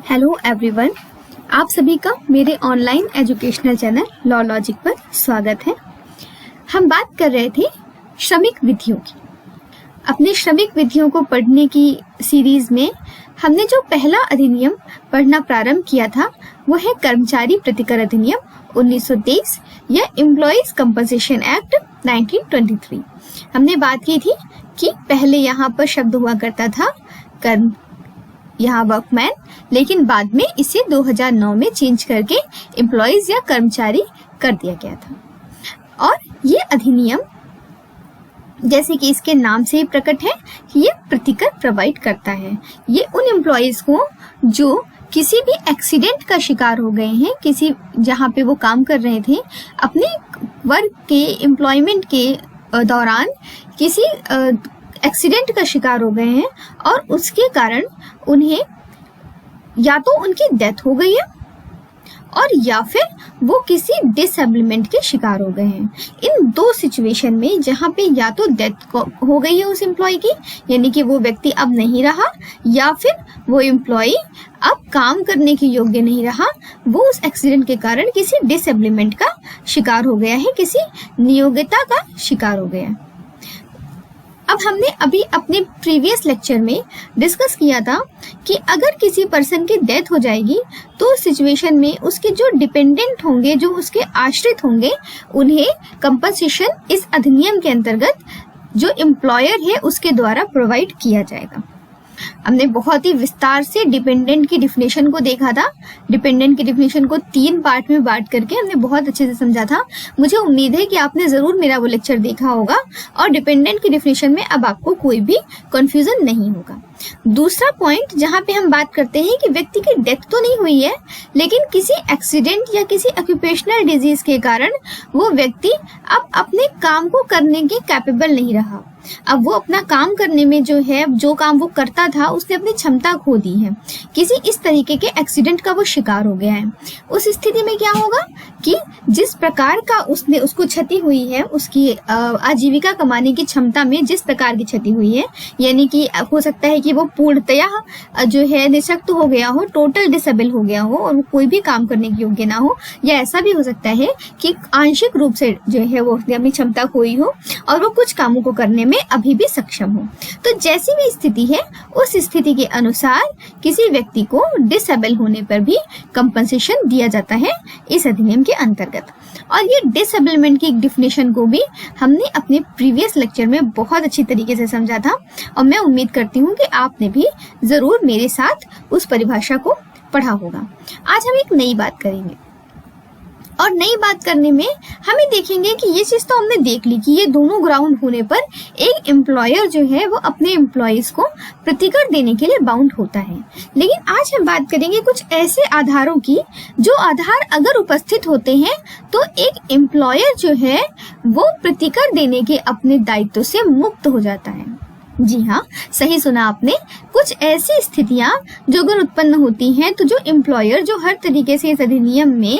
Hello everyone, आप सभी का मेरे online educational channel law logic पर स्वागत है। हम बात कर रहे थे श्रमिक विधियों की। अपने श्रमिक विधियों को पढ़ने की सीरीज में हमने जो पहला अधिनियम पढ़ना प्रारंभ किया था वो है कर्मचारी प्रतिकर अधिनियम 1923 या एम्प्लॉइज कंपनसेशन एक्ट 1923। हमने बात की थी कि पहले यहाँ पर शब्द हुआ करता था कर्म, यहाँ वर्कमैन, लेकिन बाद में इसे 2009 में चेंज करके एम्प्लॉइज या कर्मचारी कर दिया गया था। और ये अधिनियम जैसे कि इसके नाम से ही प्रकट है कि ये प्रतिकर प्रोवाइड करता है। ये उन एम्प्लॉइज को जो किसी भी एक्सीडेंट का शिकार हो गए हैं, किसी जहाँ पे वो काम कर रहे थे, अपने वर्क के एम्प्लॉयमेंट के दौरान किसी एक्सीडेंट का शिकार हो गए हैं और उसके कारण उन्हें या तो उनकी डेथ हो गई है और या फिर वो किसी डिसेबलमेंट के शिकार हो गए हैं। इन दो सिचुएशन में जहाँ पे या तो डेथ हो गई है उस एम्प्लॉय की, यानी कि वो व्यक्ति अब नहीं रहा, या फिर वो एम्प्लॉय अब काम करने के योग्य नहीं रहा, वो उस एक्सीडेंट के कारण किसी डिसेबलमेंट का शिकार हो गया है, किसी नियोक्ता का शिकार हो गया है। अब हमने अभी अपने प्रीवियस लेक्चर में डिस्कस किया था कि अगर किसी पर्सन की डेथ हो जाएगी तो उस सिचुएशन में उसके जो डिपेंडेंट होंगे, जो उसके आश्रित होंगे, उन्हें कंपनसेशन इस अधिनियम के अंतर्गत जो एम्प्लॉयर है उसके द्वारा प्रोवाइड किया जाएगा। हमने बहुत ही विस्तार से डिपेंडेंट की डिफिनेशन को देखा था। डिपेंडेंट की डिफिनेशन को 3 पार्ट में बांट करके हमने बहुत अच्छे से समझा था। मुझे उम्मीद है कि आपने जरूर मेरा वो लेक्चर देखा होगा और डिपेंडेंट की डिफिनेशन में अब आपको कोई भी कंफ्यूजन नहीं होगा। दूसरा पॉइंट जहाँ पे हम बात करते हैं कि व्यक्ति की डेथ तो नहीं हुई है, लेकिन किसी एक्सीडेंट या किसी ऑक्यूपेशनल डिजीज के कारण वो व्यक्ति अब अपने काम को करने के कैपेबल नहीं रहा। अब वो अपना काम करने में जो काम वो करता था उसने अपनी क्षमता खो दी है, किसी इस तरीके के एक्सीडेंट का वो शिकार हो गया है। उस स्थिति में क्या होगा कि जिस प्रकार का उसको क्षति हुई है, उसकी आजीविका कमाने की क्षमता में जिस प्रकार की क्षति हुई है, यानी कि हो सकता है कि वो पूर्णतया जो है निःशक्त हो गया हो, टोटल डिसेबल हो गया हो और वो कोई भी काम करने के योग्य ना हो, या ऐसा भी हो सकता है कि आंशिक रूप से जो है वो अपनी क्षमता खोई हो और वो कुछ कामों को करने में अभी भी सक्षम हो। तो जैसी भी स्थिति है उस स्थिति के अनुसार किसी व्यक्ति को डिसेबल होने पर भी कंपनसेशन दिया जाता है इस अधिनियम के अंतर्गत। और ये डिसेबलमेंट की डिफिनेशन को भी हमने अपने प्रीवियस लेक्चर में बहुत अच्छी तरीके से समझा था और मैं उम्मीद करती हूँ कि आपने भी जरूर मेरे साथ उस परिभाषा को पढ़ा होगा। आज हम एक नई बात करेंगे और नई बात करने में हमें देखेंगे कि ये चीज तो हमने देख ली कि ये दोनों ग्राउंड होने पर एक एम्प्लॉयर जो है वो अपने एम्प्लॉइज को प्रतिकर देने के लिए बाउंड होता है। लेकिन आज हम बात करेंगे कुछ ऐसे आधारों की जो आधार अगर उपस्थित होते हैं तो एक एम्प्लॉयर जो है वो प्रतिकर देने के अपने दायित्व से मुक्त हो जाता है। जी हाँ, सही सुना आपने। कुछ ऐसी स्थितियां जो अगर उत्पन्न होती हैं तो जो एम्प्लॉयर जो हर तरीके से इस अधिनियम में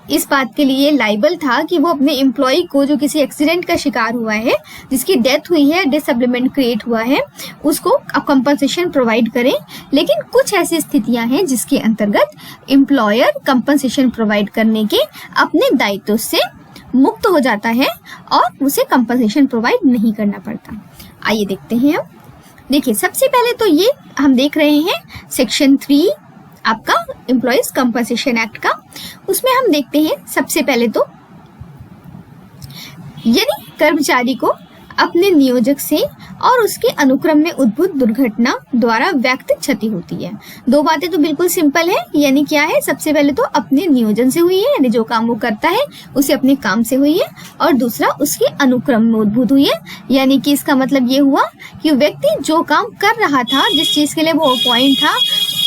इस बात के लिए लाइबल था कि वो अपने एम्प्लॉय को जो किसी एक्सीडेंट का शिकार हुआ है, जिसकी डेथ हुई है, डिसेबलमेंट क्रिएट हुआ है, उसको कंपनसेशन प्रोवाइड करें। लेकिन कुछ ऐसी स्थितियां हैं जिसके अंतर्गत एम्प्लॉयर कंपनसेशन प्रोवाइड करने के अपने दायित्व से मुक्त हो जाता है और उसे कंपनसेशन प्रोवाइड नहीं करना पड़ता। आइए देखते हैं हम। देखिए, सबसे पहले तो ये हम देख रहे हैं सेक्शन 3 आपका एम्प्लॉइज कंपनसेशन एक्ट का। उसमें हम देखते हैं सबसे पहले तो यदि कर्मचारी को अपने नियोजक से और उसके अनुक्रम में उद्भूत दुर्घटना द्वारा व्यक्ति क्षति होती है। दो बातें तो बिल्कुल सिंपल है, यानी क्या है, सबसे पहले तो अपने नियोजन से हुई है, यानी जो काम वो करता है उसे अपने काम से हुई है, और दूसरा उसके अनुक्रम में उद्भूत हुई है, यानी कि इसका मतलब ये हुआ कि व्यक्ति जो काम कर रहा था, जिस चीज के लिए वो अपॉइंट था,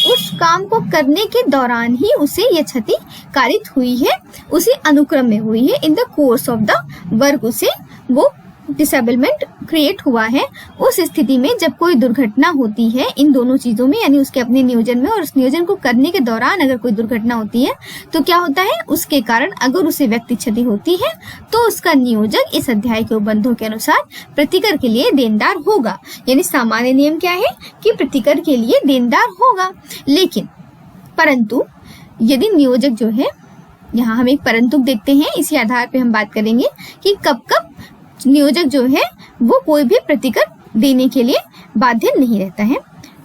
उस काम को करने के दौरान ही उसे ये क्षति कारित हुई है, उसी अनुक्रम में हुई है, in the course of the work उसे वो डिसेबलमेंट क्रिएट हुआ है। उस स्थिति में जब कोई दुर्घटना होती है इन दोनों चीजों में, यानी उसके अपने नियोजन में और उस नियोजन को करने के दौरान अगर कोई दुर्घटना होती है तो क्या होता है, उसके कारण अगर उसे व्यक्ति क्षति होती है तो उसका नियोजक इस अध्याय के उपबंधों के अनुसार प्रतिकर के लिए देनदार होगा। यानी सामान्य नियम क्या है कि प्रतिकर के लिए देनदार होगा। लेकिन परंतु यदि नियोजक जो है, यहाँ हम एक परंतु देखते हैं, इसी आधार पे हम बात करेंगे कि कब कब नियोजक जो है वो कोई भी प्रतिकर देने के लिए बाध्य नहीं रहता है।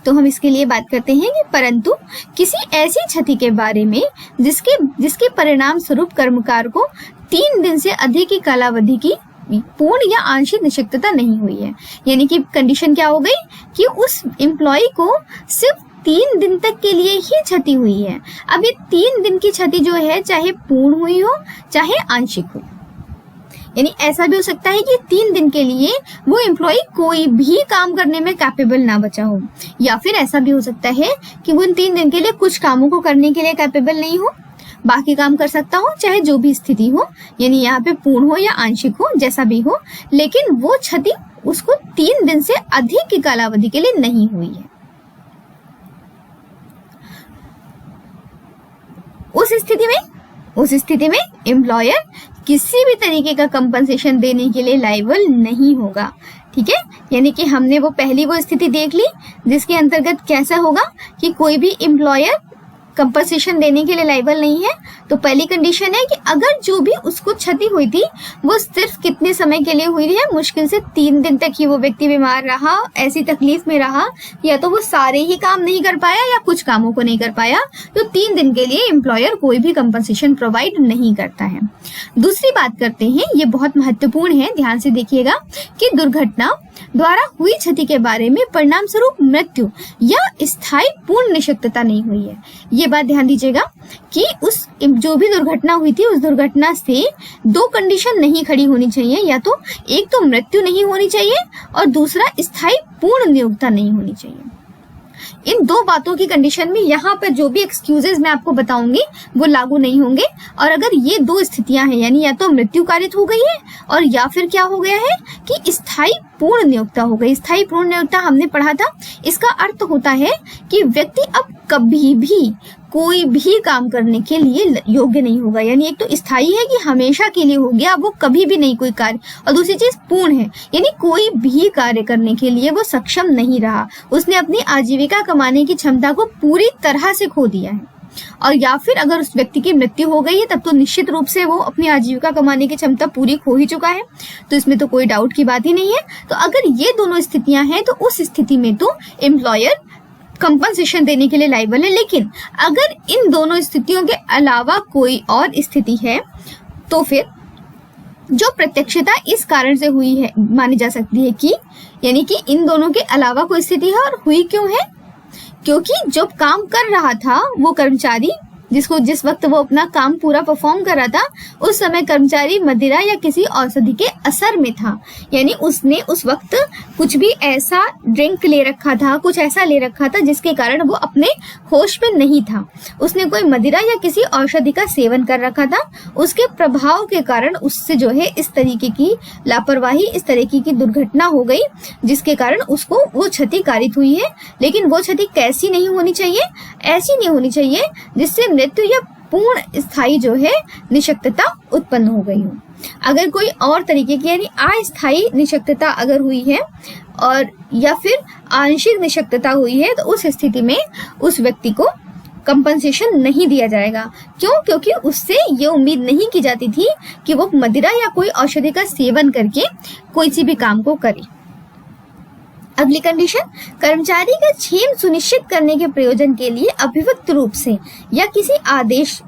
तो हम इसके लिए बात करते हैं कि परंतु किसी ऐसी क्षति के बारे में जिसके परिणाम स्वरूप कर्मकार को 3 दिन से अधिक की कालावधि की पूर्ण या आंशिक निषिद्धता नहीं हुई है। यानी कि कंडीशन क्या हो गई कि उस एम्प्लॉय को सिर्फ 3 दिन तक के लिए ही क्षति हुई है। अब ये 3 दिन की क्षति जो है चाहे पूर्ण हुई हो चाहे आंशिक हो, यानी ऐसा भी हो सकता है कि 3 दिन के लिए वो एम्प्लॉय कोई भी काम करने में कैपेबल ना बचा हो, या फिर ऐसा भी हो सकता है कि वो 3 दिन के लिए कुछ कामों को करने के लिए कैपेबल नहीं हो, बाकी काम कर सकता हो, चाहे जो भी स्थिति हो, यानी यहाँ पे पूर्ण हो या आंशिक हो, जैसा भी हो, लेकिन वो क्षति उसको 3 दिन से अधिक की कालावधि के लिए नहीं हुई है। उस स्थिति में एम्प्लॉयर किसी भी तरीके का कंपनसेशन देने के लिए लायबल नहीं होगा। ठीक है, यानी कि हमने वो स्थिति देख ली जिसके अंतर्गत कैसा होगा कि कोई भी एम्प्लॉयर कंपनसेशन देने के लिए लायबल नहीं है। तो पहली कंडीशन है कि अगर जो भी उसको क्षति हुई थी वो सिर्फ कितने समय के लिए हुई है, मुश्किल से 3 दिन तक ही वो व्यक्ति बीमार रहा, ऐसी तकलीफ में रहा, या तो वो सारे ही काम नहीं कर पाया या कुछ कामों को नहीं कर पाया, तो 3 दिन के लिए एम्प्लॉयर कोई भी कंपनसेशन प्रोवाइड नहीं करता है। दूसरी बात करते हैं, ये बहुत महत्वपूर्ण है, ध्यान से देखिएगा कि दुर्घटना द्वारा हुई क्षति के बारे में परिणाम स्वरूप मृत्यु या स्थायी पूर्ण निषिद्धता नहीं हुई है। ये बात ध्यान दीजिएगा कि उस जो भी दुर्घटना हुई थी उस दुर्घटना से 2 कंडीशन नहीं खड़ी होनी चाहिए, या तो एक तो मृत्यु नहीं होनी चाहिए और दूसरा स्थायी पूर्ण नियोक्ता नहीं होनी चाहिए। इन 2 बातों की कंडीशन में यहाँ पर जो भी एक्सक्यूजेस मैं आपको बताऊंगी वो लागू नहीं होंगे। और अगर ये 2 स्थितियां हैं, यानी या तो मृत्यु कारित हो गई है और या फिर क्या हो गया है कि स्थायी पूर्ण नियोक्ता हो गई। स्थायी पूर्ण नियोक्ता हमने पढ़ा था, इसका अर्थ होता है कि व्यक्ति अब कभी भी कोई भी काम करने के लिए योग्य नहीं होगा। यानी एक तो स्थायी है कि हमेशा के लिए हो गया, वो कभी भी नहीं कोई कार्य, और दूसरी चीज पूर्ण है, यानी कोई भी कार्य करने के लिए वो सक्षम नहीं रहा, उसने अपनी आजीविका कमाने की क्षमता को पूरी तरह से खो दिया है। और या फिर अगर उस व्यक्ति की मृत्यु हो गई है तब तो निश्चित रूप से वो अपनी आजीविका कमाने की क्षमता पूरी खो ही चुका है, तो इसमें तो कोई डाउट की बात ही नहीं है। तो अगर ये दोनों स्थितियां हैं तो उस स्थिति में तो एम्प्लॉयर कंपनसेशन देने के लिए लायबल है। लेकिन अगर इन दोनों स्थितियों के अलावा कोई और स्थिति है तो फिर जो प्रत्यक्षता इस कारण से हुई है मानी जा सकती है कि, यानी कि इन दोनों के अलावा कोई स्थिति है, और हुई क्यों है, क्योंकि जब काम कर रहा था वो कर्मचारी, जिस वक्त वो अपना काम पूरा परफॉर्म कर रहा था, उस समय कर्मचारी मदिरा या किसी औषधि के असर में था। यानी उसने उस वक्त कुछ भी ऐसा ड्रिंक ले रखा था, कुछ ऐसा ले रखा था जिसके कारण वो अपने होश पे नहीं था। उसने कोई मदिरा या किसी औषधि का सेवन कर रखा था, उसके प्रभाव के कारण उससे जो है इस तरीके की लापरवाही, इस तरीके की दुर्घटना हो गई, जिसके कारण उसको वो क्षति कारित हुई है। लेकिन वो क्षति कैसी नहीं होनी चाहिए, ऐसी नहीं होनी चाहिए जिससे मृत्यु या पूर्ण स्थायी जो है निषक्तता उत्पन्न हो गई हो। अगर कोई और तरीके की यानी अस्थायी निषक्तता अगर हुई है और या फिर आंशिक निषक्तता हुई है, तो उस स्थिति में उस व्यक्ति को कंपनसेशन नहीं दिया जाएगा। क्यों? क्योंकि उससे ये उम्मीद नहीं की जाती थी कि वो मदिरा या कोई औषधि का सेवन करके कोई सी भी काम को करे। अगली कंडीशन, कर्मचारी का क्षेम सुनिश्चित करने के प्रयोजन के लिए अभिव्यक्त रूप से या किसी आदेश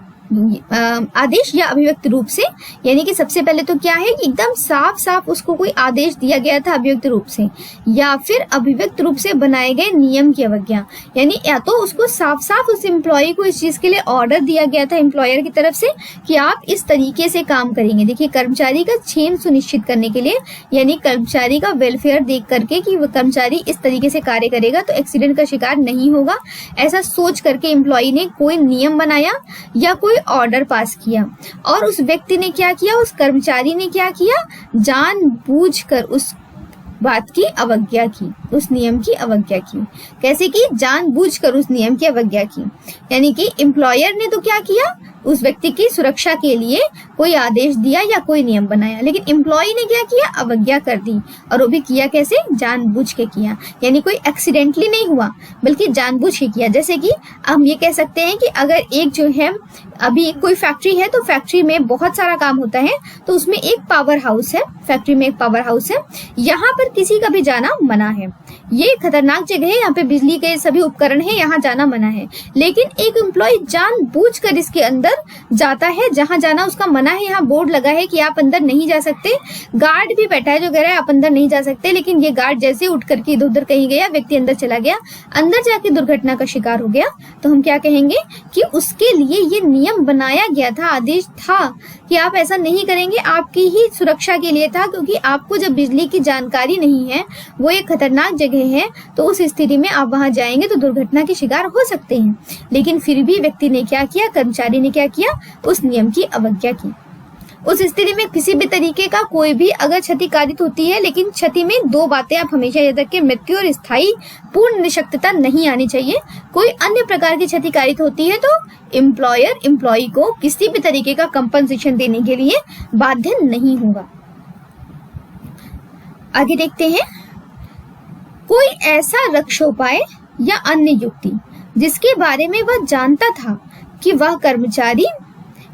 या अभिव्यक्त रूप से, यानी कि सबसे पहले तो क्या है कि एकदम साफ साफ उसको कोई आदेश दिया गया था अभिव्यक्त रूप से, या फिर अभिव्यक्त रूप से बनाए गए नियम की अवज्ञा, यानी या तो उसको साफ साफ उस एम्प्लॉय को इस चीज के लिए ऑर्डर दिया गया था एम्प्लॉयर की तरफ से कि आप इस तरीके से काम करेंगे। देखिए, कर्मचारी का क्षेम सुनिश्चित करने के लिए, यानी कर्मचारी का वेलफेयर देख करके कि वो कर्मचारी इस तरीके से कार्य करेगा तो एक्सीडेंट का शिकार नहीं होगा, ऐसा सोच करके एम्प्लॉय ने कोई नियम बनाया या कोई ऑर्डर पास किया। और उस व्यक्ति ने क्या किया, उस कर्मचारी ने क्या किया, जानबूझकर उस बात की अवज्ञा की, उस नियम की अवज्ञा की। कैसे की? जानबूझकर उस नियम की अवज्ञा की। यानी कि एम्प्लॉयर ने तो क्या किया, उस व्यक्ति की सुरक्षा के लिए कोई आदेश दिया या कोई नियम बनाया, लेकिन एम्प्लॉय ने क्या किया, अवज्ञा कर दी। और वो भी किया कैसे, जानबूझ के किया, यानी कोई एक्सीडेंटली नहीं हुआ बल्कि जानबूझ के किया। जैसे कि हम ये कह सकते हैं कि अगर एक जो है अभी कोई फैक्ट्री है, तो फैक्ट्री में बहुत सारा काम होता है, तो उसमें एक पावर हाउस है, फैक्ट्री में एक पावर हाउस है, यहाँ पर किसी का भी जाना मना है। ये खतरनाक जगह है, यहाँ पे बिजली के सभी उपकरण है, यहाँ जाना मना है। लेकिन एक एम्प्लॉय जानबूझकर इसके अंदर जाता है, जहाँ जाना उसका मना है। यहाँ बोर्ड लगा है कि आप अंदर नहीं जा सकते, गार्ड भी बैठा है जो कह रहा है आप अंदर नहीं जा सकते, लेकिन ये गार्ड जैसे उठ करके इधर उधर कहीं गया, व्यक्ति अंदर चला गया, अंदर जाके दुर्घटना का शिकार हो गया, तो हम क्या कहेंगे कि उसके लिए ये नियम बनाया गया था, आदेश था कि आप ऐसा नहीं करेंगे, आपकी ही सुरक्षा के लिए था। क्योंकि आपको जब बिजली की जानकारी नहीं है, वो एक खतरनाक जगह है, तो उस स्थिति में आप वहां जाएंगे तो दुर्घटना के शिकार हो सकते हैं। लेकिन फिर भी व्यक्ति ने क्या किया, कर्मचारी ने क्या किया, उस नियम की अवज्ञा की। उस स्थिति में किसी भी तरीके का कोई भी अगर क्षति कारित होती है, लेकिन क्षति में दो बातें आप हमेशा याद रखें, मृत्यु और स्थायी पूर्ण निशक्तता नहीं आनी चाहिए। कोई अन्य प्रकार की क्षति कारित होती है तो एम्प्लॉयर एम्प्लॉय को किसी भी तरीके का कंपनसेशन देने के लिए बाध्य नहीं होगा। आगे देखते हैं, कोई ऐसा रक्षोपाय या अन्य युक्ति जिसके बारे में वह जानता था कि वह कर्मचारी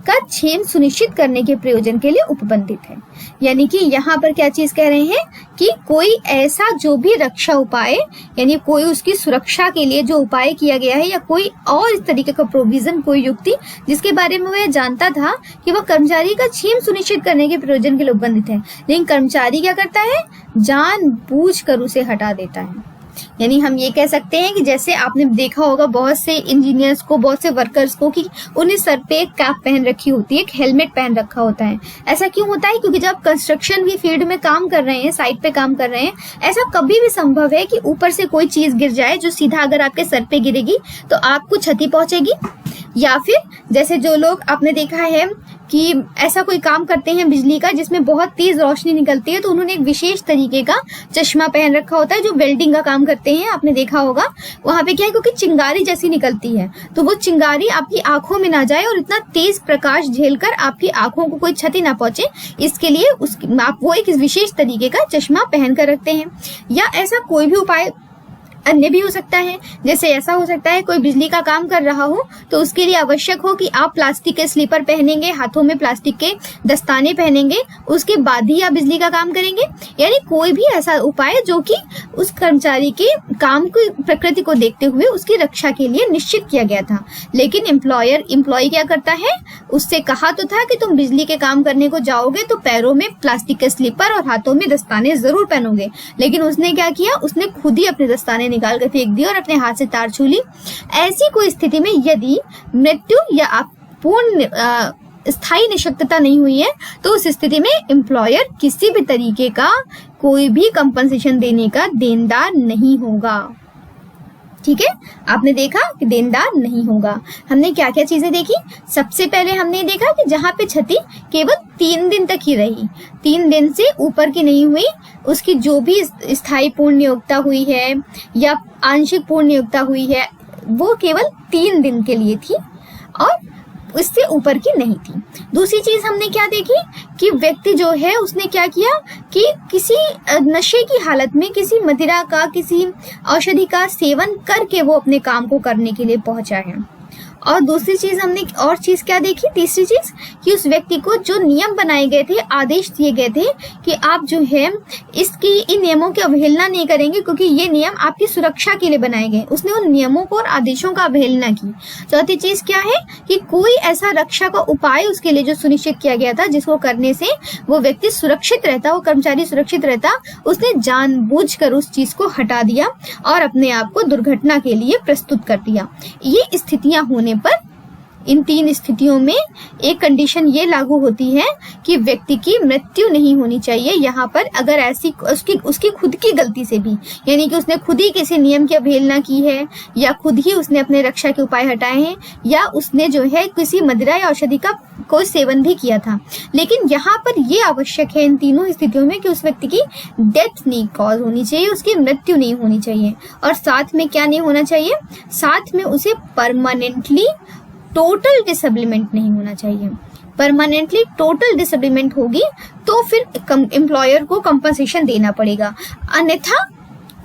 का क्षेम सुनिश्चित करने के प्रयोजन के लिए उपबंधित है। यानी कि यहाँ पर क्या चीज कह रहे हैं कि कोई ऐसा जो भी रक्षा उपाय, यानी कोई उसकी सुरक्षा के लिए जो उपाय किया गया है, या कोई और इस तरीके का प्रोविजन, कोई युक्ति जिसके बारे में वह जानता था कि वह कर्मचारी का क्षेम सुनिश्चित करने के प्रयोजन के लिए उपबंधित है, लेकिन कर्मचारी क्या करता है, जानबूझकर उसे हटा देता है। यानी हम ये कह सकते हैं कि जैसे आपने देखा होगा बहुत से इंजीनियर्स को, बहुत से वर्कर्स को, कि उन्हें सर पे एक कैप पहन रखी होती है, एक हेलमेट पहन रखा होता है। ऐसा क्यों होता है, क्योंकि जब कंस्ट्रक्शन की फील्ड में काम कर रहे हैं, साइट पे काम कर रहे हैं, ऐसा कभी भी संभव है कि ऊपर से कोई चीज गिर जाए जो सीधा अगर आपके सर पे गिरेगी तो आपको क्षति पहुंचेगी। या फिर जैसे जो लोग आपने देखा है कि ऐसा कोई काम करते हैं बिजली का जिसमें बहुत तेज रोशनी निकलती है, तो उन्होंने एक विशेष तरीके का चश्मा पहन रखा होता है जो वेल्डिंग का काम करते हैं, आपने देखा होगा। वहां पे क्या है, क्योंकि चिंगारी जैसी निकलती है, तो वो चिंगारी आपकी आंखों में ना जाए और इतना तेज प्रकाश झेलकर आपकी आंखों को कोई क्षति ना पहुंचे, इसके लिए आप वो एक विशेष तरीके का चश्मा पहन कर रखते हैं। या ऐसा कोई भी उपाय अन्य भी हो सकता है, जैसे ऐसा हो सकता है कोई बिजली का काम कर रहा हो तो उसके लिए आवश्यक हो कि आप प्लास्टिक के स्लीपर पहनेंगे, हाथों में प्लास्टिक के दस्ताने पहनेंगे, उसके बाद ही आप बिजली का काम करेंगे। यानी कोई भी ऐसा उपाय जो कि उस कर्मचारी के काम की प्रकृति को देखते हुए उसकी रक्षा के लिए निश्चित किया गया था। लेकिन एम्प्लॉय क्या करता है, उससे कहा तो था कि तुम बिजली के काम करने को जाओगे तो पैरों में प्लास्टिक के स्लीपर और हाथों में दस्ताने जरूर पहनोगे, लेकिन उसने क्या किया, उसने खुद ही अपने दस्ताने निकाल कर फेंक दिया और अपने हाथ से तार छू ली। ऐसी कोई स्थिति में यदि मृत्यु या पूर्ण स्थायी निशक्तता नहीं हुई है तो उस स्थिति में एम्प्लॉयर किसी भी तरीके का कोई भी कंपनसेशन देने का देनदार नहीं होगा। ठीक है, आपने देखा कि देनदार नहीं होगा। हमने क्या क्या चीजें देखी, सबसे पहले हमने देखा कि जहां पे क्षति केवल 3 दिन तक ही रही, 3 दिन से ऊपर की नहीं हुई, उसकी जो भी स्थायी पूर्ण नियोक्ता हुई है या आंशिक पूर्ण नियोक्ता हुई है वो केवल 3 दिन के लिए थी और इससे ऊपर की नहीं थी। दूसरी चीज हमने क्या देखी कि व्यक्ति जो है उसने क्या किया कि किसी नशे की हालत में किसी मदिरा का, किसी औषधि का सेवन करके वो अपने काम को करने के लिए पहुंचा है। और दूसरी चीज हमने और चीज क्या देखी, तीसरी चीज कि उस व्यक्ति को जो नियम बनाए गए थे, आदेश दिए गए थे कि आप जो है इन नियमों की अवहेलना नहीं करेंगे क्योंकि ये नियम आपकी सुरक्षा के लिए बनाए गए, उसने उन नियमों को और आदेशों का अवहेलना की। चौथी चीज क्या है कि कोई ऐसा रक्षा का उपाय उसके लिए जो सुनिश्चित किया गया था जिसको करने से वो व्यक्ति सुरक्षित रहता, वो कर्मचारी सुरक्षित रहता, उसने जानबूझकर उस चीज को हटा दिया और अपने आप को दुर्घटना के लिए प्रस्तुत कर दिया। ये स्थितियां होने पर इन 3 स्थितियों में एक कंडीशन ये लागू होती है कि व्यक्ति की मृत्यु नहीं होनी चाहिए। यहाँ पर अगर ऐसी उसकी खुद की गलती से भी, यानी कि उसने खुद ही किसी नियम की अवहेलना की है या खुद ही उसने अपने रक्षा के उपाय हटाए हैं या उसने जो है किसी मदिरा या औषधि का कोई सेवन भी किया था, लेकिन यहाँ पर ये आवश्यक है इन तीनों स्थितियों में कि उस व्यक्ति की डेथ नहीं कॉज होनी चाहिए, उसकी मृत्यु नहीं होनी चाहिए। और साथ में क्या नहीं होना चाहिए, साथ में उसे परमानेंटली टोटल डिसेबलमेंट नहीं होना चाहिए। परमानेंटली टोटल डिसेबलमेंट होगी तो फिर एम्प्लॉयर को कंपनसेशन देना पड़ेगा। अन्यथा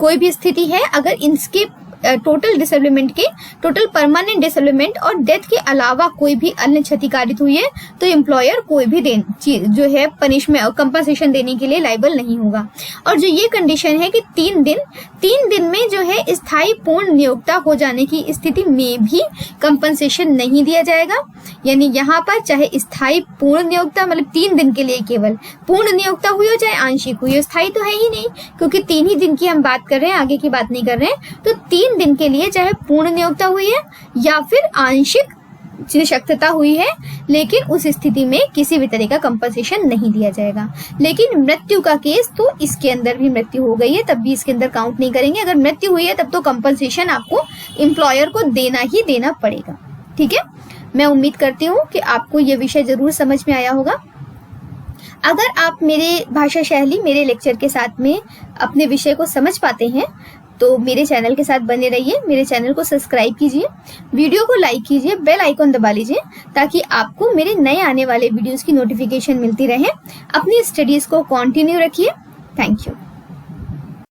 कोई भी स्थिति है, अगर इनके टोटल डिसेबलमेंट के, टोटल परमानेंट डिसेबलमेंट और डेथ के अलावा कोई भी अन्य क्षति कारित हुई है तो एम्प्लॉयर कोई भी जो है पनिशमेंट कंपनसेशन देने के लिए लायबल नहीं होगा। और जो ये कंडीशन है कि 3 दिन में जो है स्थायी पूर्ण नियोक्ता हो जाने की स्थिति में भी कंपनसेशन नहीं दिया जाएगा। यानी यहाँ पर चाहे स्थायी पूर्ण नियोक्ता मतलब 3 दिन के लिए केवल पूर्ण नियोक्ता हुई हो चाहे आंशिक हुई हो, स्थायी तो है ही नहीं क्योंकि 3 ही दिन की हम बात कर रहे हैं, आगे की बात नहीं कर रहे हैं। तो 3 दिन के लिए चाहे पूर्ण नियोक्ता हुई है या फिर आंशिक निशक्तता हुई है, लेकिन उस स्थिति में किसी भी तरह का कंपनसेशन नहीं दिया जाएगा। लेकिन मृत्यु का केस तो इसके अंदर भी मृत्यु हो गई है तब भी इसके अंदर काउंट नहीं करेंगे। अगर मृत्यु हुई है तब तो कंपनसेशन आपको एम्प्लॉयर को देना ही देना पड़ेगा। ठीक है, मैं उम्मीद करती हूँ कि आपको ये विषय जरूर समझ में आया होगा। अगर आप मेरे भाषा शैली, मेरे लेक्चर के साथ में अपने विषय को समझ पाते हैं तो मेरे चैनल के साथ बने रहिए। मेरे चैनल को सब्सक्राइब कीजिए, वीडियो को लाइक कीजिए, बेल आइकॉन दबा लीजिए ताकि आपको मेरे नए आने वाले वीडियोस की नोटिफिकेशन मिलती रहे। अपनी स्टडीज को कंटिन्यू रखिए। Thank you.